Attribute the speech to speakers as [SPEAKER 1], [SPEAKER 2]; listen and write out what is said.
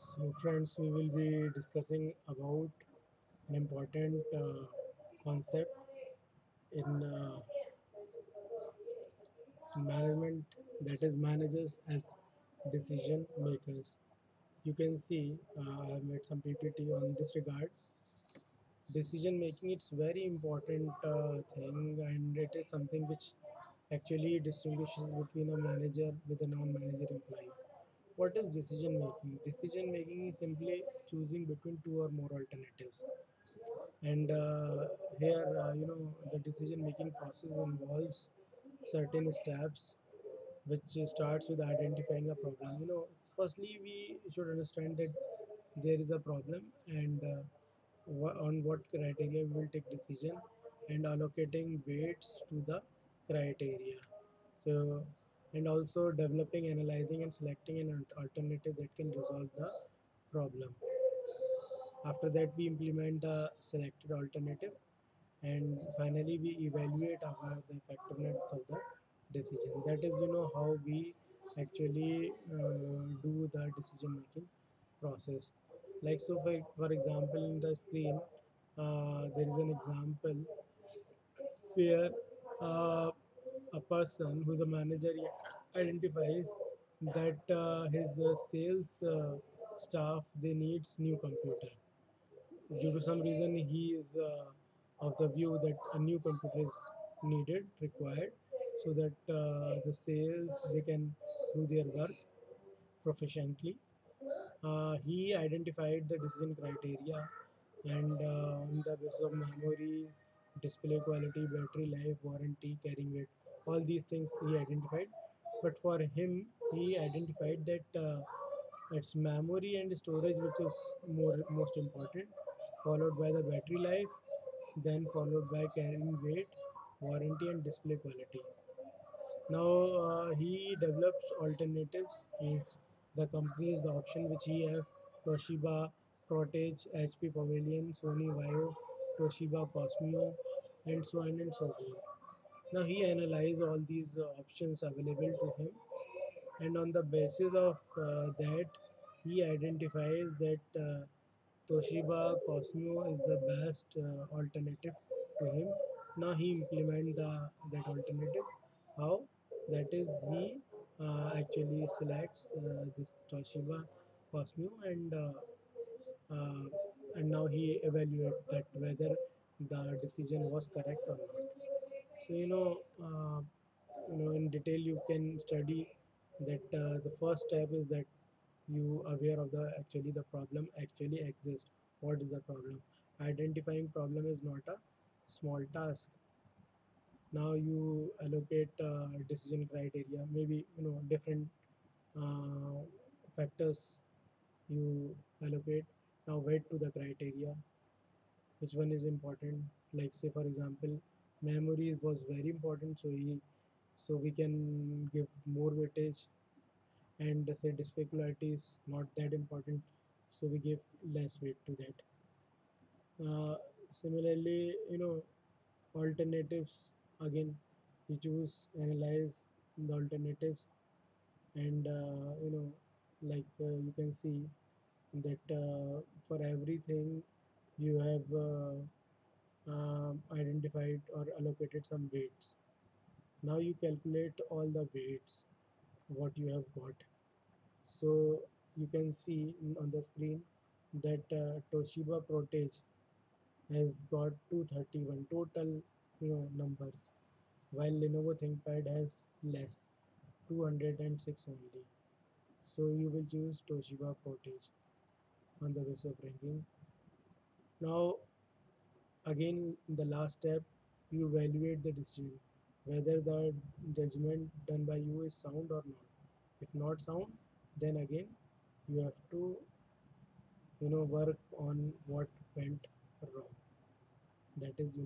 [SPEAKER 1] So, friends, we will be discussing about an important concept in management, that is managers as decision makers. You can see I have made some PPT on this regard. Decision making, it's very important thing, and it is something which actually distinguishes between a manager with a non-manager employee. What is decision making? Decision making is simply choosing between two or more alternatives. And here, the decision making process involves certain steps which starts with identifying a problem. Firstly, we should understand that there is a problem, and on what criteria we will take decision, and allocating weights to the criteria. So, and also developing, analyzing, and selecting an alternative that can resolve the problem. After that, we implement the selected alternative, and finally we evaluate the effectiveness of the decision. That is how we actually do the decision making process. Like, so for example, in the screen, there is an example where uh, a person who's a manager identifies that his sales staff, they needs new computer. Due to some reason, he is of the view that a new computer is needed, required, so that the sales, they can do their work proficiently. He identified the decision criteria, and on the basis of memory, display quality, battery life, warranty, carrying weight, all these things he identified. But for him, he identified that it's memory and storage which is most important, followed by the battery life, then followed by carrying weight, warranty, and display quality. Now he develops alternatives, means the companies, the option which he have: Toshiba, Protege, HP Pavilion, Sony Vaio, Toshiba Cosmio, and so on and so forth. Now he analyzes all these options available to him, and on the basis of that, he identifies that Toshiba Cosmio is the best alternative to him. Now he implement that alternative. How? That is, he actually selects this Toshiba Cosmio, uh, and now he evaluates that whether the decision was correct or not. So in detail you can study that the first step is that you aware of the problem actually exists. What is the problem? Identifying problem is not a small task. Now you allocate decision criteria, maybe different uh, factors you allocate. Now weight to the criteria, which one is important. Like, say for example, memory was very important, so we can give more weightage, and say display quality is not that important, so we give less weight to that. Similarly, alternatives, again, we choose, analyze the alternatives, and you can see that for everything you have identified or allocated some weights. Now you calculate all the weights what you have got. So you can see on the screen that Toshiba Protege has got 231 total numbers, while Lenovo ThinkPad has less, 206 only. So you will choose Toshiba Protege on the basis of ranking. Now again, the last step, you evaluate the decision whether the judgment done by you is sound or not. If not sound, then again you have to work on what went wrong. That is